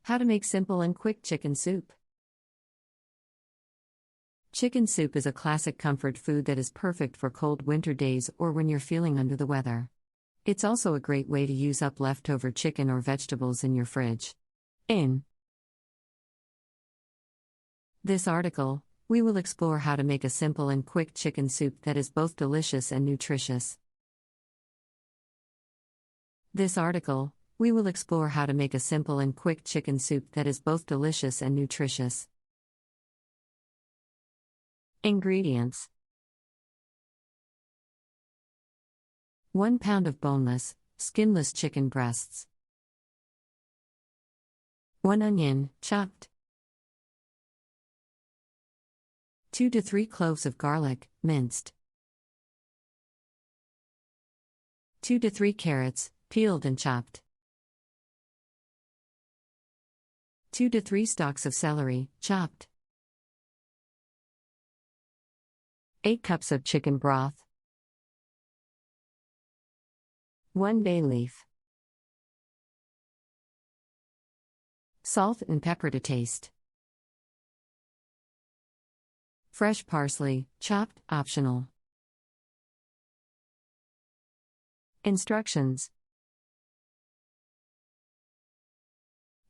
How to make simple and quick chicken soup. Chicken soup is a classic comfort food that is perfect for cold winter days or when you're feeling under the weather. It's also a great way to use up leftover chicken or vegetables in your fridge. In this article, we will explore how to make a simple and quick chicken soup that is both delicious and nutritious. This article, we will explore how to make a simple and quick chicken soup that is both delicious and nutritious. Ingredients: 1 pound of boneless, skinless chicken breasts, 1 onion, chopped, 2 to 3 cloves of garlic, minced, 2 to 3 carrots, peeled and chopped, 2 to 3 stalks of celery, chopped, 8 cups of chicken broth, 1 bay leaf, salt and pepper to taste, fresh parsley, chopped, optional. Instructions: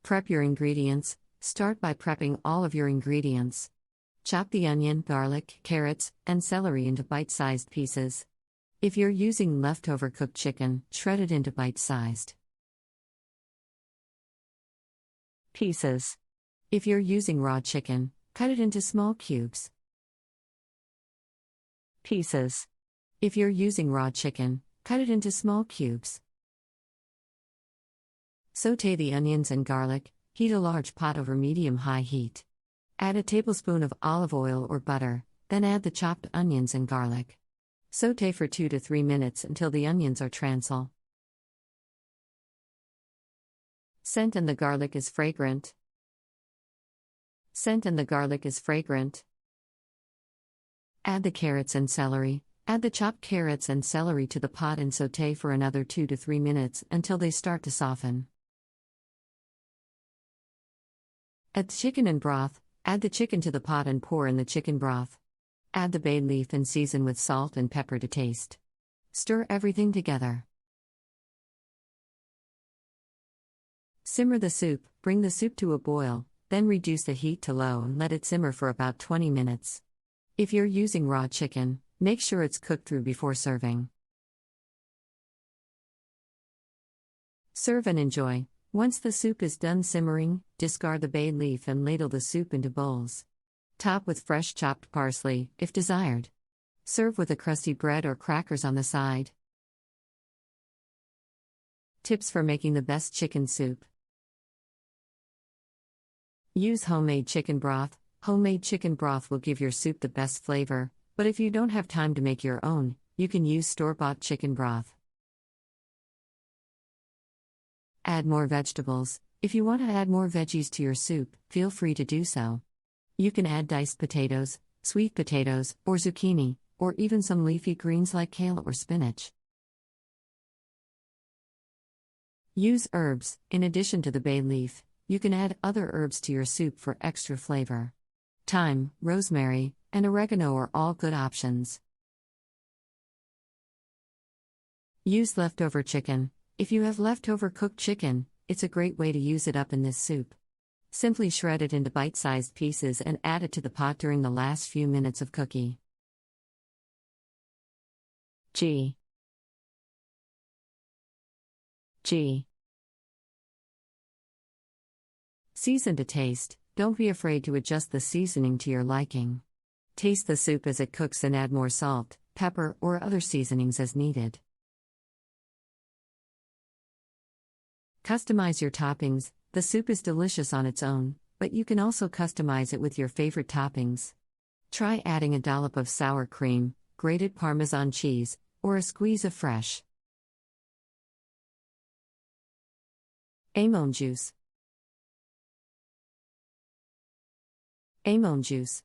prep your ingredients. Start by prepping all of your ingredients. Chop the onion, garlic, carrots, and celery into bite-sized pieces. If you're using leftover cooked chicken, shred it into bite-sized pieces. If you're using raw chicken, cut it into small cubes. Pieces. If you're using raw chicken, cut it into small cubes. Sauté the onions and garlic. Heat a large pot over medium-high heat. Add a tablespoon of olive oil or butter, then add the chopped onions and garlic. Sauté for 2 to 3 minutes until the onions are translucent. Scent and the garlic is fragrant. Scent and the garlic is fragrant. Add the carrots and celery. Add the chopped carrots and celery to the pot and sauté for another 2 to 3 minutes until they start to soften. Add the chicken and broth. Add the chicken to the pot and pour in the chicken broth. Add the bay leaf and season with salt and pepper to taste. Stir everything together. Simmer the soup. Bring the soup to a boil, then reduce the heat to low and let it simmer for about 20 minutes. If you're using raw chicken, make sure it's cooked through before serving. Serve and enjoy. Once the soup is done simmering, discard the bay leaf and ladle the soup into bowls. Top with fresh chopped parsley, if desired. Serve with a crusty bread or crackers on the side. Tips for making the best chicken soup: use homemade chicken broth. Homemade chicken broth will give your soup the best flavor, but if you don't have time to make your own, you can use store-bought chicken broth. Add more vegetables. If you want to add more veggies to your soup, feel free to do so. You can add diced potatoes, sweet potatoes, or zucchini, or even some leafy greens like kale or spinach. Use herbs. In addition to the bay leaf, you can add other herbs to your soup for extra flavor. Thyme, rosemary, and oregano are all good options. Use leftover chicken. If you have leftover cooked chicken, it's a great way to use it up in this soup. Simply shred it into bite-sized pieces and add it to the pot during the last few minutes of cooking. G. Season to taste. Don't be afraid to adjust the seasoning to your liking. Taste the soup as it cooks and add more salt, pepper, or other seasonings as needed. Customize your toppings. The soup is delicious on its own, but you can also customize it with your favorite toppings. Try adding a dollop of sour cream, grated Parmesan cheese, or a squeeze of fresh lemon juice. Lemon juice.